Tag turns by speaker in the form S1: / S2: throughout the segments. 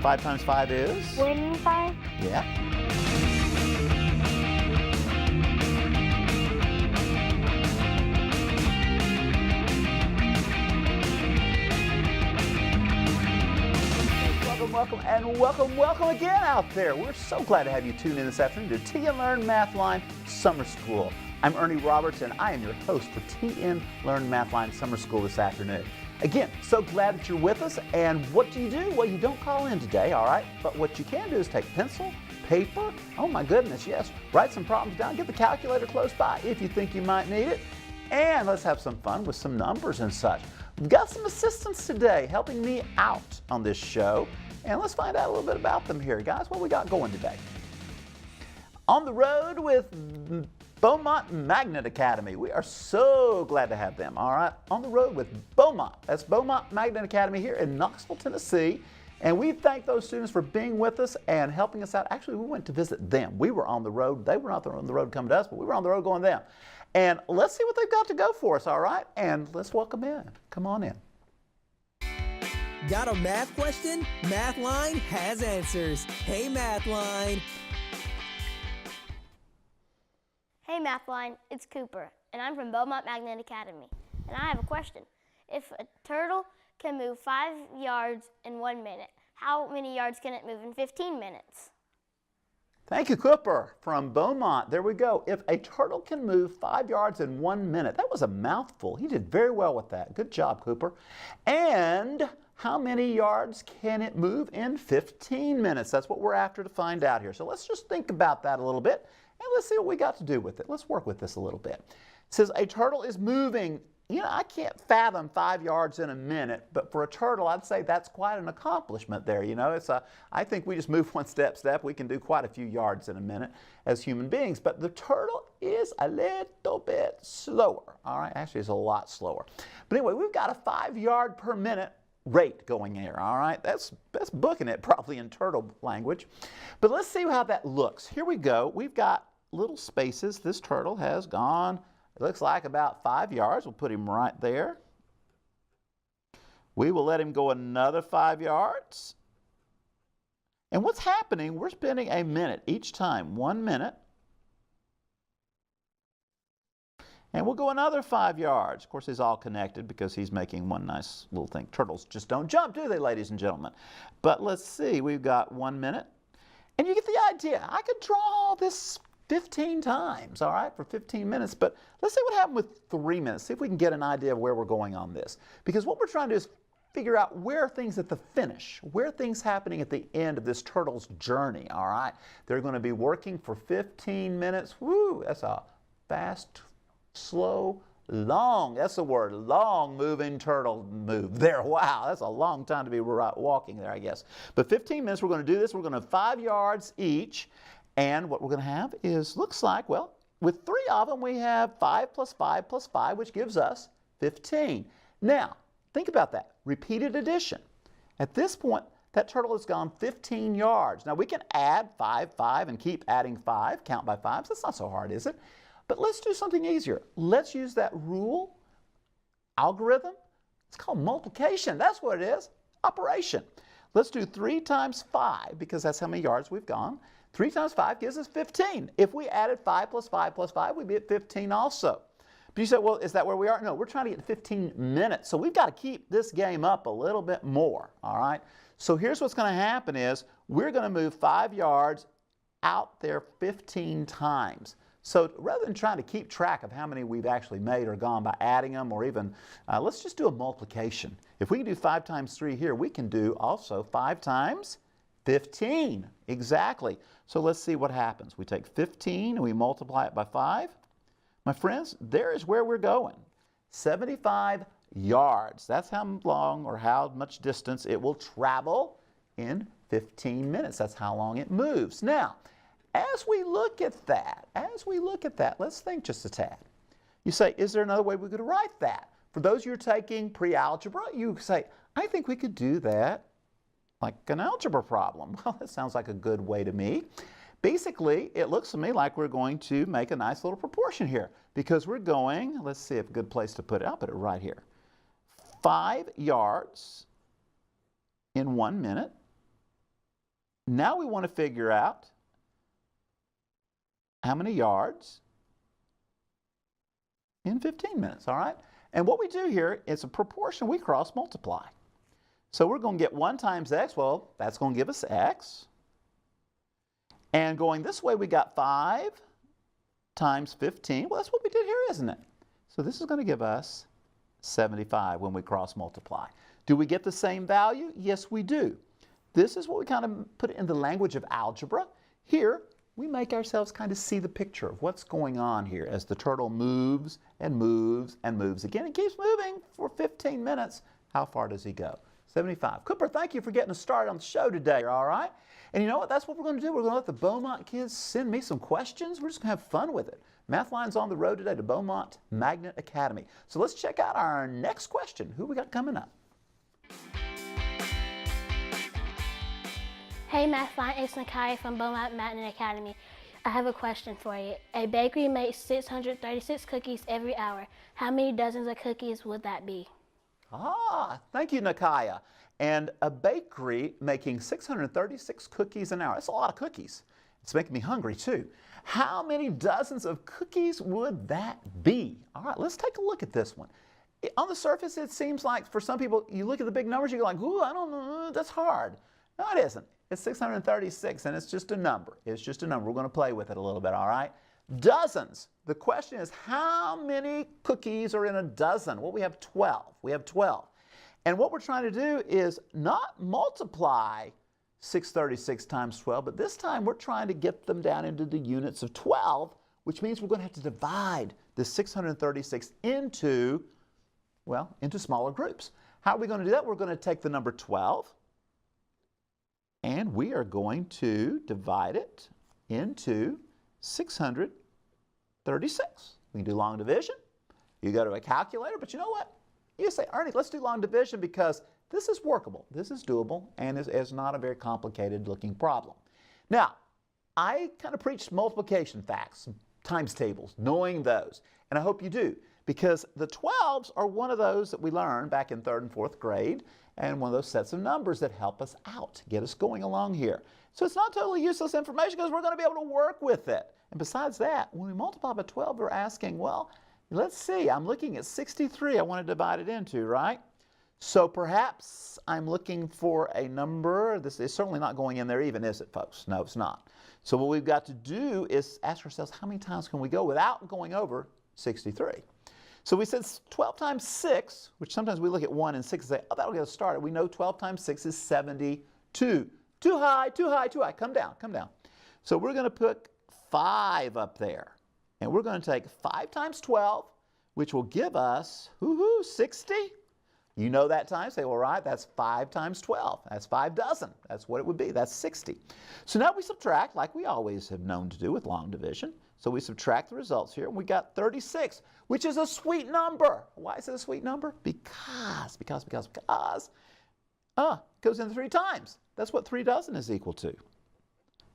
S1: And 5 times 5 is?
S2: 25.
S1: Yeah. Welcome again out there. We're so glad to have you tune in this afternoon to TN Learn Mathline Summer School. I'm Ernie Roberts, and I am your host for TN Learn Mathline Summer School this afternoon. Again, so glad that you're with us. And what do? Well, you don't call in today, all right? But what you can do is take pencil, paper, oh my goodness, yes, write some problems down, get the calculator close by if you think you might need it, and let's have some fun with some numbers and such. We've got some assistants today helping me out on this show. And let's find out a little bit about them here. Guys, what we got going today? On the road with Beaumont Magnet Academy. We are so glad to have them, all right? On the road with Beaumont. That's Beaumont Magnet Academy here in Knoxville, Tennessee. And we thank those students for being with us and helping us out. Actually, we went to visit them. We were on the road. They were not on the road coming to us, but we were on the road going to them. And let's see what they've got to go for us, all right? And let's welcome in. Come on in.
S3: Got a math question? Mathline has answers. Hey, Mathline.
S2: Hey, Mathline, it's Cooper, and I'm from Beaumont Magnet Academy. And I have a question. If a turtle can move 5 yards in 1 minute, how many yards can it move in 15 minutes?
S1: Thank you, Cooper from Beaumont. There we go. If a turtle can move 5 yards in 1 minute, that was a mouthful. He did very well with that. Good job, Cooper. And how many yards can it move in 15 minutes? That's what we're after to find out here. So let's just think about that a little bit, and let's see what we got to do with it. Let's work with this a little bit. It says a turtle is moving. You know, I can't fathom 5 yards in a minute, but for a turtle, I'd say that's quite an accomplishment there. You know, I think we just move one step. We can do quite a few yards in a minute as human beings, but the turtle is a little bit slower. All right, actually, it's a lot slower. But anyway, we've got a 5 yard per minute rate going here, all right? That's booking it probably in turtle language. But let's see how that looks. Here we go. We've got little spaces. This turtle has gone, it looks like about 5 yards. We'll put him right there. We will let him go another 5 yards. And what's happening, we're spending a minute each time, 1 minute. And we'll go another 5 yards. Of course, he's all connected because he's making one nice little thing. Turtles just don't jump, do they, ladies and gentlemen? But let's see, we've got 1 minute. And you get the idea. I could draw this 15 times, all right, for 15 minutes. But let's see what happened with 3 minutes. See if we can get an idea of where we're going on this. Because what we're trying to do is figure out where are things at the finish, where are things happening at the end of this turtle's journey, all right? They're going to be working for 15 minutes. Woo, that's a fast, slow, long, that's the word, long moving turtle move there. Wow, that's a long time to be walking there, I guess. But 15 minutes, we're going to do this. We're going to have 5 yards each. And what we're going to have is, looks like, well, with 3 of them, we have 5 plus 5 plus 5, which gives us 15. Now, think about that. Repeated addition. At this point, that turtle has gone 15 yards. Now, we can add 5, 5, and keep adding 5, count by 5s. That's not so hard, is it? But let's do something easier. Let's use that rule, algorithm. It's called multiplication. That's what it is, operation. Let's do 3 times 5, because that's how many yards we've gone. 3 times 5 gives us 15. If we added 5 plus 5 plus 5, we'd be at 15 also. But you say, well, is that where we are? No, we're trying to get 15 minutes. So we've got to keep this game up a little bit more, all right? So here's what's going to happen is we're going to move 5 yards out there 15 times. So rather than trying to keep track of how many we've actually made or gone by adding them or even, let's just do a multiplication. If we can do 5 times 3 here, we can do also 5 times 15. Exactly. So let's see what happens. We take 15 and we multiply it by 5. My friends, there is where we're going. 75 yards. That's how long or how much distance it will travel in 15 minutes. That's how long it moves. Now, as we look at that, let's think just a tad. You say, is there another way we could write that? For those of you who are taking pre-algebra, you say, I think we could do that like an algebra problem. Well, that sounds like a good way to me. Basically, it looks to me like we're going to make a nice little proportion here because we're going, let's see if a good place to put it, I'll put it right here. 5 yards in 1 minute. Now we want to figure out how many yards in 15 minutes, all right? And what we do here is a proportion we cross multiply. So we're going to get 1 times x. Well, that's going to give us x. And going this way, we got 5 times 15. Well, that's what we did here, isn't it? So this is going to give us 75 when we cross multiply. Do we get the same value? Yes, we do. This is what we kind of put in the language of algebra. Here, we make ourselves kind of see the picture of what's going on here as the turtle moves and moves and moves again. It keeps moving for 15 minutes. How far does he go? 75. Cooper, thank you for getting us started on the show today, all right? And you know what? That's what we're going to do. We're going to let the Beaumont kids send me some questions. We're just going to have fun with it. Mathline's on the road today to Beaumont Magnet Academy. So let's check out our next question. Who we got coming up?
S4: Hey Mathline, it's Nakai from Beaumont Magnet Academy. I have a question for you. A bakery makes 636 cookies every hour. How many dozens of cookies would that be?
S1: Thank you, Nakaya. And a bakery making 636 cookies an hour. That's a lot of cookies. It's making me hungry too. How many dozens of cookies would that be? All right, let's take a look at this one. On the surface, it seems like for some people, you look at the big numbers, you're like, ooh, I don't know, that's hard. No, it isn't. It's 636, and it's just a number. It's just a number. We're going to play with it a little bit, all right? Dozens. The question is, how many cookies are in a dozen? Well, we have 12. We have 12. And what we're trying to do is not multiply 636 times 12, but this time we're trying to get them down into the units of 12, which means we're going to have to divide the 636 into, well, into smaller groups. How are we going to do that? We're going to take the number 12, and we are going to divide it into 636. We can do long division. You go to a calculator, but you know what? You say, Ernie, let's do long division because this is workable, this is doable, and is not a very complicated looking problem. Now, I kind of preach multiplication facts, times tables, knowing those, and I hope you do, because the 12s are one of those that we learned back in 3rd and 4th grade, and one of those sets of numbers that help us out, get us going along here. So it's not totally useless information because we're going to be able to work with it. And besides that, when we multiply by 12, we're asking, well, let's see, I'm looking at 63 I want to divide it into, right? So perhaps I'm looking for a number. This is certainly not going in there even, is it, folks? No, it's not. So what we've got to do is ask ourselves, how many times can we go without going over 63? So we said 12 times 6, which sometimes we look at 1 and 6 and say, oh, that'll get us started. We know 12 times 6 is 72. Too high, too high, too high. Come down, come down. So we're going to put 5 up there. And we're going to take 5 times 12, which will give us, 60. You know that time. Say, well, right, that's 5 times 12. That's 5 dozen. That's what it would be. That's 60. So now we subtract, like we always have known to do with long division. So we subtract the results here, and we got 36, which is a sweet number. Why is it a sweet number? Because it goes in 3 times. That's what 3 dozen is equal to.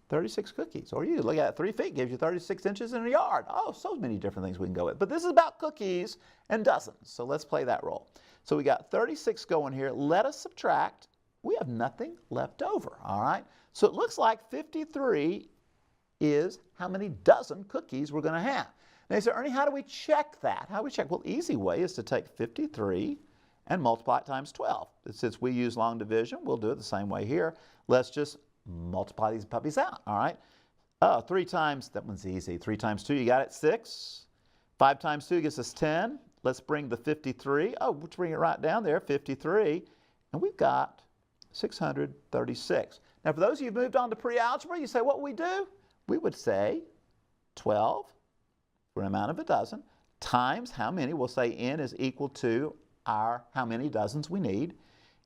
S1: 36 cookies. Or you look at it, 3 feet gives you 36 inches in a yard. Oh, so many different things we can go with. But this is about cookies and dozens. So let's play that role. So we got 36 going here. Let us subtract. We have nothing left over, all right? So it looks like 53 is how many dozen cookies we're going to have. Now you say, Ernie, how do we check that? How do we check? Well, easy way is to take 53 and multiply it times 12. Since we use long division, we'll do it the same way here. Let's just multiply these puppies out, all right? 3 times, that one's easy. 3 times 2, you got it, 6. 5 times 2 gives us 10. Let's bring the 53. Oh, let's bring it right down there, 53. And we've got 636. Now, for those of you who've moved on to pre-algebra, you say, what would we do? We would say 12 for an amount of a dozen times how many? We'll say n is equal to our how many dozens we need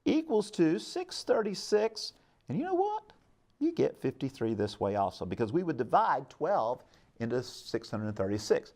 S1: equals to 636. And you know what? You get 53 this way also, because we would divide 12 into 636.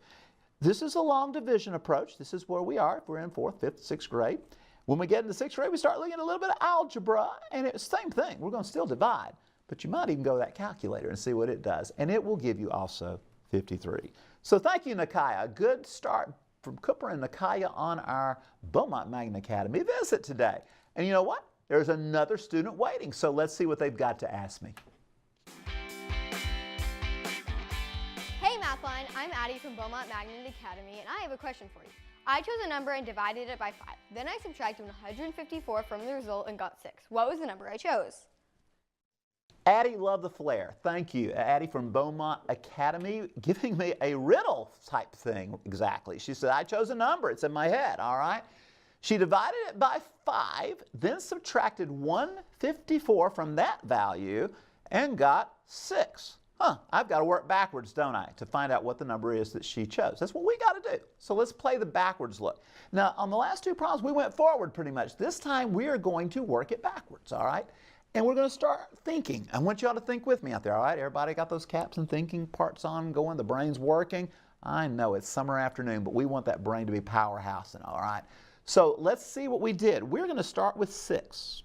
S1: This is a long division approach. This is where we are if we're in 4th, 5th, 6th grade. When we get into 6th grade, we start looking at a little bit of algebra, and it's the same thing. We're going to still divide, but you might even go to that calculator and see what it does, and it will give you also 53. So thank you, Nakaya. A good start from Cooper and Nakaya on our Beaumont Magnet Academy visit today. And you know what? There's another student waiting, so let's see what they've got to ask me.
S5: Mathline. I'm Addie from Beaumont Magnet Academy, and I have a question for you. I chose a number and divided it by 5. Then I subtracted 154 from the result and got 6. What was the number I chose?
S1: Addie, love the flair. Thank you. Addie from Beaumont Academy giving me a riddle type thing exactly. She said, I chose a number. It's in my head, all right? She divided it by 5, then subtracted 154 from that value and got 6. I've got to work backwards, don't I, to find out what the number is that she chose. That's what we got to do. So let's play the backwards look. Now, on the last 2 problems, we went forward pretty much. This time, we are going to work it backwards, all right? And we're going to start thinking. I want you all to think with me out there, all right? Everybody got those caps and thinking parts on going? The brain's working? I know it's summer afternoon, but we want that brain to be powerhousing, all right? So let's see what we did. We're going to start with 6.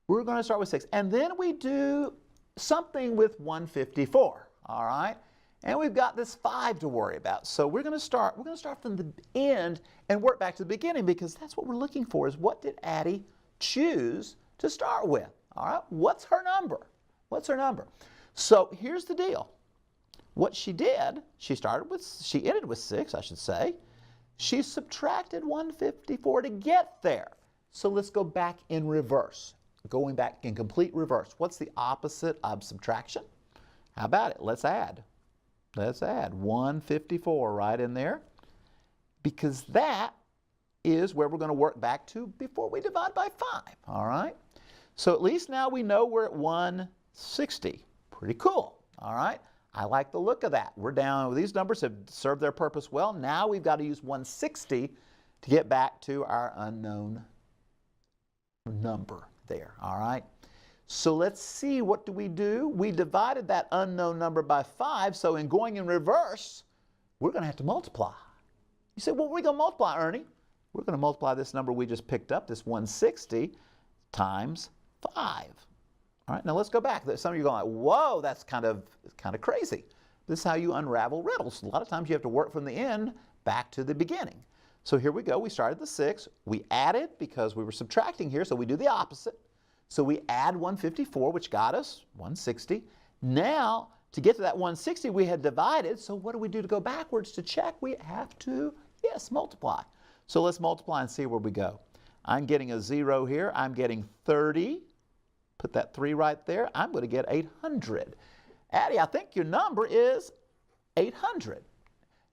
S1: We're going to start with 6. And then we do something with 154, all right? And we've got this 5 to worry about. So we're going to start from the end and work back to the beginning, because that's what we're looking for, is what did Addie choose to start with, all right? What's her number? What's her number? So here's the deal. What she did, she ended with 6, I should say. She subtracted 154 to get there. So let's go back in reverse. Going back in complete reverse. What's the opposite of subtraction? How about it? Let's add. Let's add 154 right in there, because that is where we're going to work back to before we divide by 5, all right? So at least now we know we're at 160. Pretty cool, all right? I like the look of that. We're down, these numbers have served their purpose well. Now we've got to use 160 to get back to our unknown number there, all right? So let's see, what do? We divided that unknown number by 5, so in going in reverse, we're going to have to multiply. You say, well, what are we going to multiply, Ernie? We're going to multiply this number we just picked up, this 160, times 5. All right, now let's go back. Some of you are going like, whoa, that's kind of crazy. This is how you unravel riddles. A lot of times you have to work from the end back to the beginning. So here we go. We started the 6. We added because we were subtracting here, so we do the opposite. So we add 154, which got us 160. Now, to get to that 160, we had divided. So what do we do to go backwards to check? We have to, yes, multiply. So let's multiply and see where we go. I'm getting a 0 here. I'm getting 30. Put that 3 right there. I'm going to get 800. Addie, I think your number is 800.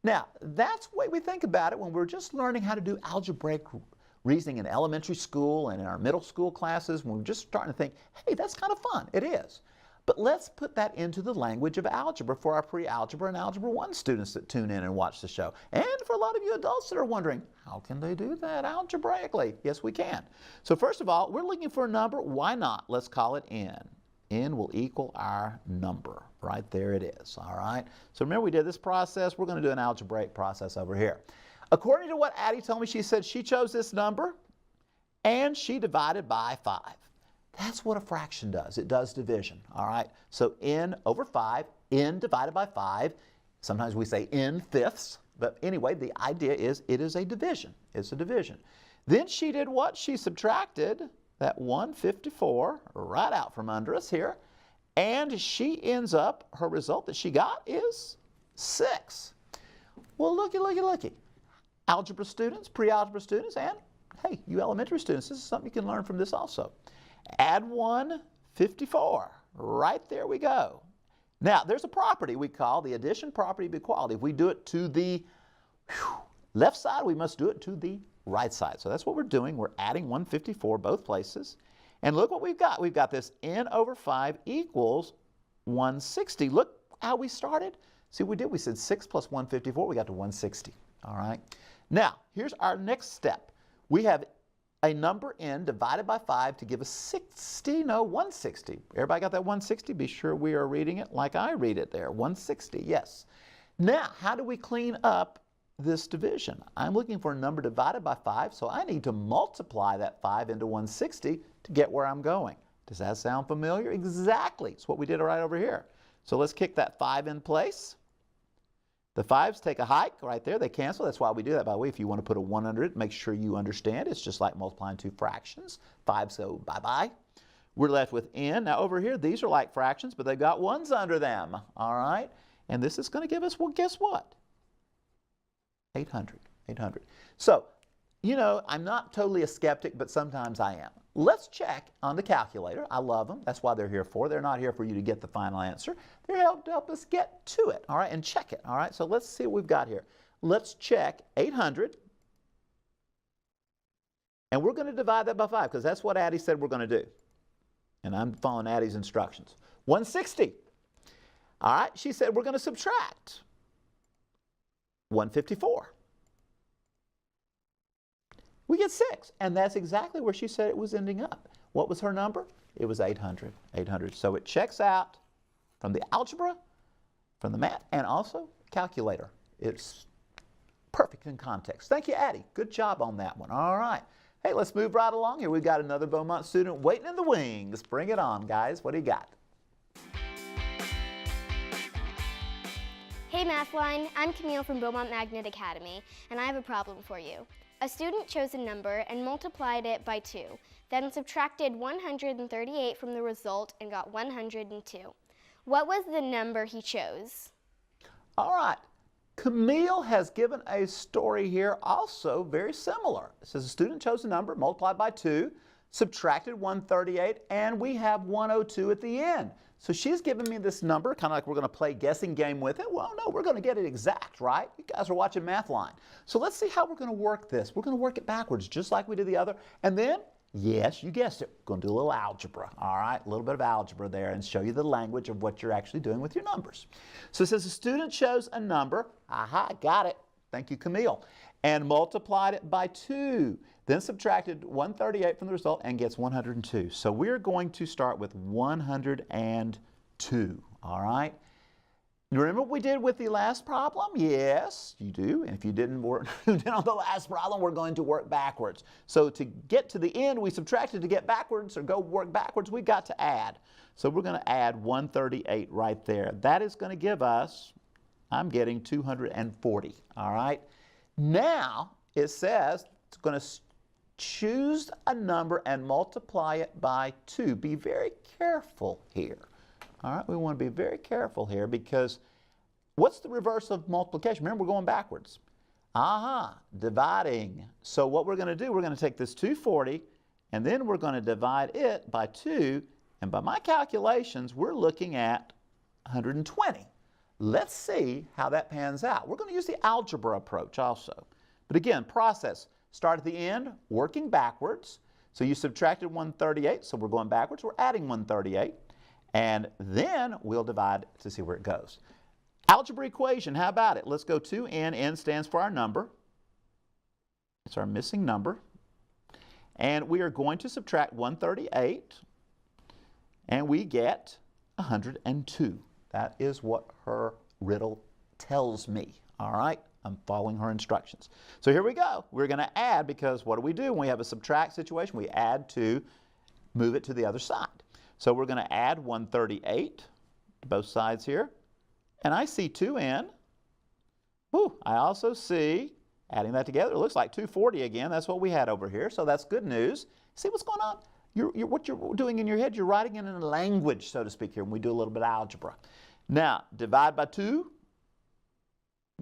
S1: Now, that's the way we think about it when we're just learning how to do algebraic reasoning in elementary school and in our middle school classes, when we're just starting to think, hey, that's kind of fun. It is. But let's put that into the language of algebra for our pre-algebra and Algebra 1 students that tune in and watch the show. And for a lot of you adults that are wondering, how can they do that algebraically? Yes, we can. So first of all, we're looking for a number. Why not? Let's call it n. N will equal our number. Right there it is, all right? So remember, we did this process. We're going to do an algebraic process over here. According to what Addie told me, she said she chose this number and she divided by 5. That's what a fraction does. It does division, all right? So n over 5, n divided by 5. Sometimes we say n fifths, but anyway, the idea is it is a division. It's a division. Then she did what? She subtracted that 154 right out from under us here, and she ends up, her result that she got is 6. Well, looky. Algebra students, pre-algebra students, and hey, you elementary students, this is something you can learn from this also. Add 154. Right there we go. Now, there's a property we call the addition property of equality. If we do it to the left side, we must do it to the right side. So that's what we're doing. We're adding 154 both places. And look what we've got. We've got this n over 5 equals 160. Look how we started. See what we did? We said 6 plus 154. We got to 160. All right. Now, here's our next step. We have a number n divided by 5 to give us 60, no, 160. Everybody got that 160? Be sure we are reading it like I read it there. 160, yes. Now, how do we clean up this division? I'm looking for a number divided by 5, so I need to multiply that 5 into 160 to get where I'm going. Does that sound familiar? Exactly. It's what we did right over here. So let's kick that 5 in place. The 5s take a hike right there. They cancel. That's why we do that. By the way, if you want to put a 1 under it, make sure you understand. It's just like multiplying 2 fractions. 5s go bye-bye. We're left with n. Now over here, these are like fractions, but they've got 1s under them. All right? And this is going to give us, well, guess what? 800. So, you know, I'm not totally a skeptic, but sometimes I am. Let's check on the calculator. I love them. That's why they're here for. They're not here for you to get the final answer. They're here to help us get to it, all right, and check it, all right? So let's see what we've got here. Let's check 800. And we're going to divide that by 5 because that's what Addie said we're going to do. And I'm following Addie's instructions. 160. All right, she said we're going to subtract 154. We get 6, and that's exactly where she said it was ending up. What was her number? It was 800. So it checks out from the algebra, from the math, and also calculator. It's perfect in context. Thank you, Addie. Good job on that one. All right. Hey, let's move right along here. We've got another Beaumont student waiting in the wings. Bring it on, guys. What do you got?
S6: Hey Mathline, I'm Camille from Beaumont Magnet Academy, and I have a problem for you. A student chose a number and multiplied it by 2, then subtracted 138 from the result and got 102. What was the number he chose?
S1: All right. Camille has given a story here also very similar. It says a student chose a number, multiplied by 2, subtracted 138, and we have 102 at the end. So she's given me this number, kind of like we're going to play guessing game with it. Well, no, we're going to get it exact, right? You guys are watching Mathline. So let's see how we're going to work this. We're going to work it backwards, just like we did the other. And then, yes, you guessed it, we're going to do a little algebra, all right? A little bit of algebra there and show you the language of what you're actually doing with your numbers. So it says a student chose a number, aha, got it, thank you, Camille, and multiplied it by 2, then subtracted 138 from the result and gets 102. So we're going to start with 102, all right? You remember what we did with the last problem? Yes, you do. And if you didn't work on the last problem, we're going to work backwards. So to get to the end, we subtracted. To get backwards or go work backwards, we got to add. So we're going to add 138 right there. That is going to give us, I'm getting 240, all right? Now it says it's going to choose a number and multiply it by 2. Be very careful here. All right, we want to be very careful here because what's the reverse of multiplication? Remember, we're going backwards. Dividing. So what we're going to do, we're going to take this 240 and then we're going to divide it by 2. And by my calculations, we're looking at 120. Let's see how that pans out. We're going to use the algebra approach also. But again, process. Start at the end, working backwards. So you subtracted 138, so we're going backwards. We're adding 138. And then we'll divide to see where it goes. Algebra equation, how about it? Let's go to n. N stands for our number. It's our missing number. And we are going to subtract 138. And we get 102. That is what her riddle tells me. All right? I'm following her instructions. So here we go. We're going to add because what do? When we have a subtract situation, we add to move it to the other side. So we're going to add 138 to both sides here. And I see 2n. Whew, I also see, adding that together, it looks like 240 again. That's what we had over here. So that's good news. See what's going on? What you're doing in your head, you're writing it in a language, so to speak, here, when we do a little bit of algebra. Now, divide by 2.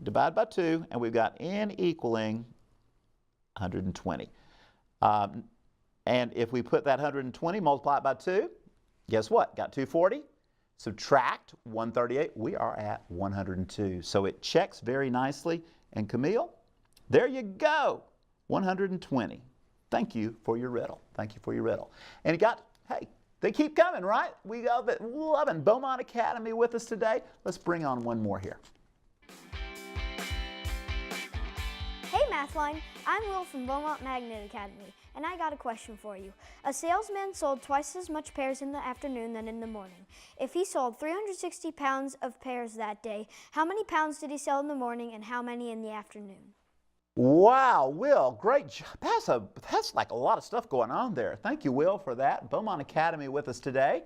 S1: Divide by 2, and we've got n equaling 120. And if we put that 120, multiply it by 2, guess what? Got 240. Subtract 138, we are at 102. So it checks very nicely. And Camille, there you go, 120. Thank you for your riddle. Thank you for your riddle. And it got, hey, they keep coming, right? We love it. Loving Beaumont Academy with us today. Let's bring on one more here.
S7: Hey Mathline, I'm Will from Beaumont Magnet Academy, and I got a question for you. A salesman sold twice as much pears in the afternoon than in the morning. If he sold 360 pounds of pears that day, how many pounds did he sell in the morning and how many in the afternoon?
S1: Wow, Will, great job. That's like a lot of stuff going on there. Thank you, Will, for that. Beaumont Academy with us today.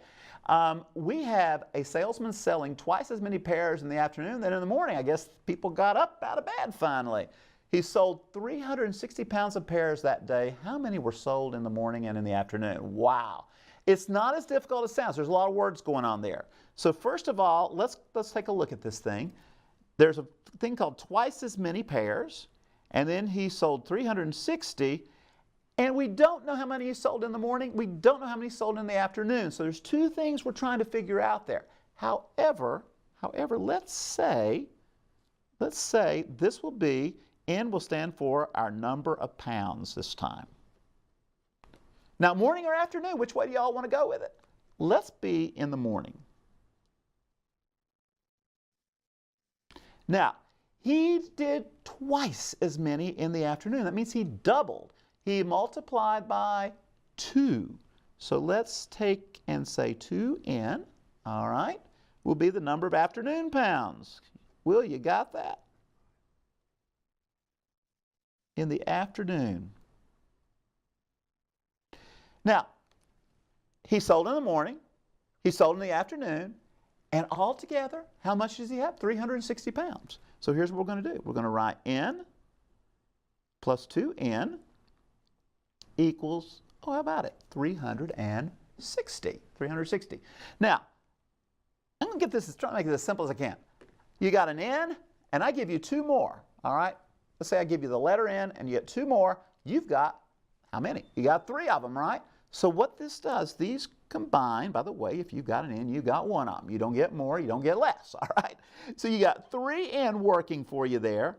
S1: We have a salesman selling twice as many pears in the afternoon than in the morning. I guess people got up out of bed finally. He sold 360 pounds of pears that day. How many were sold in the morning and in the afternoon? Wow. It's not as difficult as it sounds. There's a lot of words going on there. So first of all, let's take a look at this thing. There's a thing called twice as many pairs, and then he sold 360, and we don't know how many he sold in the morning. We don't know how many he sold in the afternoon. So there's two things we're trying to figure out there. However, let's say this will be, N will stand for our number of pounds this time. Now, morning or afternoon, which way do y'all want to go with it? Let's be in the morning. Now, he did twice as many in the afternoon. That means he doubled. He multiplied by 2. So let's take and say 2N, all right, will be the number of afternoon pounds. Will, you got that? In the afternoon. Now, he sold in the morning, he sold in the afternoon, and altogether, how much does he have? 360 pounds. So here's what we're going to do. We're going to write N plus 2N equals, oh, how about it? 360. 360. Now, I'm going to get this, try to make it as simple as I can. You got an N, and I give you 2 more, all right? Let's say I give you the letter N, and you get 2 more. You've got how many? You got 3 of them, right? So what this does, these combine, by the way, if you've got an N, you got 1 of them. You don't get more, you don't get less, all right? So you got 3N working for you there,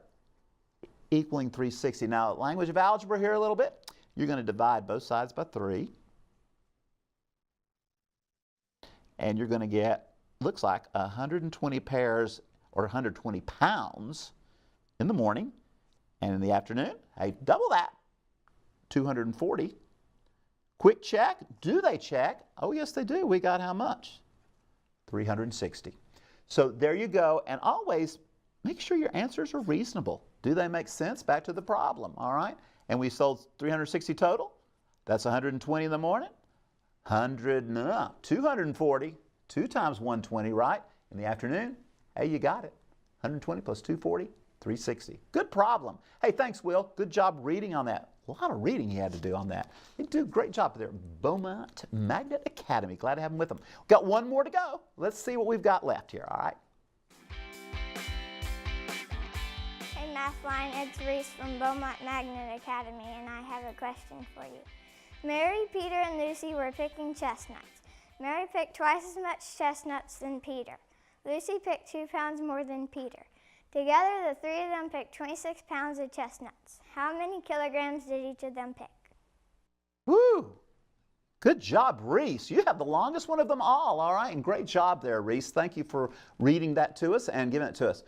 S1: equaling 360. Now, language of algebra here a little bit. You're going to divide both sides by 3. And you're going to get, looks like 120 pairs or 120 pounds in the morning. And in the afternoon, hey, double that, 240. Quick check, do they check? Oh, yes, they do. We got how much? 360. So there you go, and always make sure your answers are reasonable. Do they make sense? Back to the problem, all right? And we sold 360 total. That's 120 in the morning. 240. 2 times 120, right? In the afternoon, hey, you got it. 120 plus 240, 360. Good problem. Hey, thanks, Will. Good job reading on that. A lot of reading he had to do on that. He did a great job there. Beaumont Magnet Academy. Glad to have him with them. Got one more to go. Let's see what we've got left here, all right?
S8: Hey, Mathline, it's Reese from Beaumont Magnet Academy, and I have a question for you. Mary, Peter, and Lucy were picking chestnuts. Mary picked twice as much chestnuts than Peter. Lucy picked 2 pounds more than Peter. Together, the 3 of them picked 26 pounds of chestnuts. How many kilograms did each of them pick?
S1: Woo! Good job, Reese. You have the longest one of them all right? And great job there, Reese. Thank you for reading that to us and giving it to us.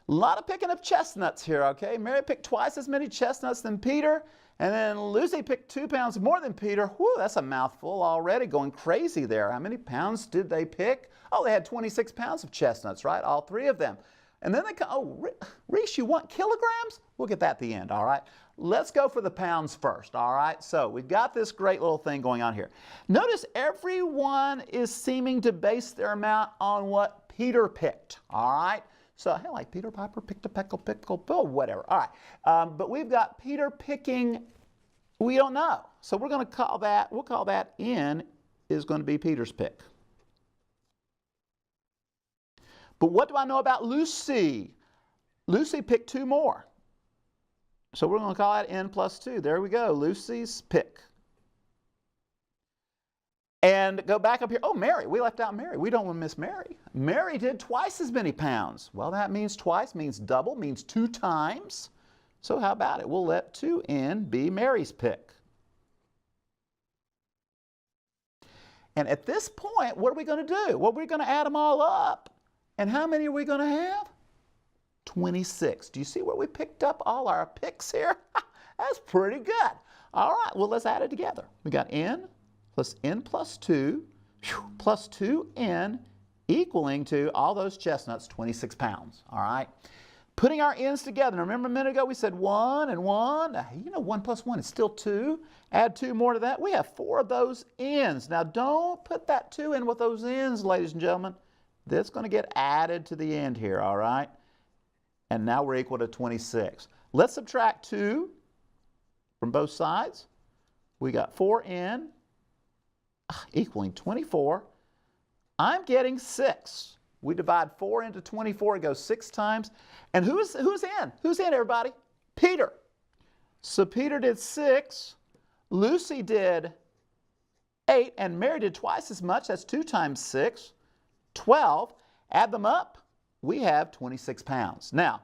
S1: A lot of picking of chestnuts here, okay? Mary picked twice as many chestnuts than Peter, and then Lucy picked 2 pounds more than Peter. Whew, that's a mouthful already, going crazy there. How many pounds did they pick? Oh, they had 26 pounds of chestnuts, right? All 3 of them. And then they come, oh, Reese, you want kilograms? We'll get that at the end, all right? Let's go for the pounds first, all right? So we've got this great little thing going on here. Notice everyone is seeming to base their amount on what Peter picked, all right? So, hey, like Peter Piper picked a pickle, oh, whatever, all right. But we've got Peter picking, we don't know. So we're going to call that, we'll call that N is going to be Peter's pick. But what do I know about Lucy? Lucy picked 2 more. So we're going to call that N plus 2. There we go, Lucy's pick. And go back up here. Oh, Mary. We left out Mary. We don't want to miss Mary. Mary did twice as many pounds. Well, that means twice, means double, means 2 times. So how about it? We'll let 2N be Mary's pick. And at this point, what are we going to do? Well, we're going to add them all up. And how many are we going to have? 26. Do you see where we picked up all our picks here? That's pretty good. All right, well, let's add it together. We got N plus 2 plus 2N equaling to all those chestnuts, 26 pounds. All right. Putting our N's together. Now, remember a minute ago we said 1 and 1. You know 1 plus 1 is still 2. Add 2 more to that. We have 4 of those N's. Now, don't put that 2 in with those N's, ladies and gentlemen. That's going to get added to the end here, all right? And now we're equal to 26. Let's subtract 2 from both sides. We got 4N. equaling 24. I'm getting 6. We divide 4 into 24, it goes 6 times. And who's in? Who's in, everybody? Peter. So Peter did 6, Lucy did 8, and Mary did twice as much. That's 2 times 6, 12. Add them up, we have 26 pounds. Now,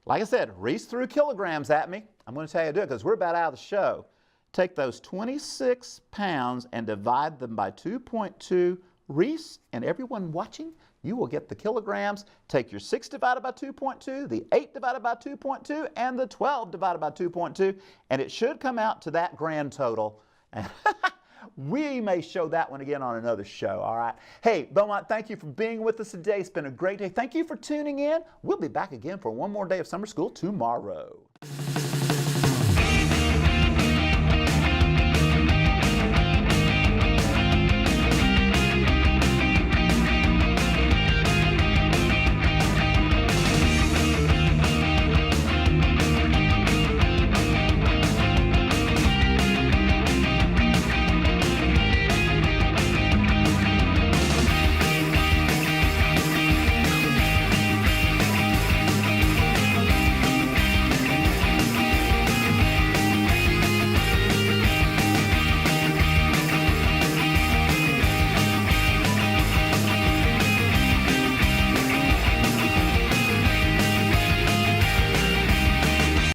S1: like I said, Reese threw kilograms at me. I'm going to tell you how to do it because we're about out of the show. Take those 26 pounds and divide them by 2.2. Reese and everyone watching, you will get the kilograms. Take your 6 divided by 2.2, the 8 divided by 2.2, and the 12 divided by 2.2, and it should come out to that grand total. We may show that one again on another show, all right? Hey, Beaumont, thank you for being with us today. It's been a great day. Thank you for tuning in. We'll be back again for one more day of summer school tomorrow.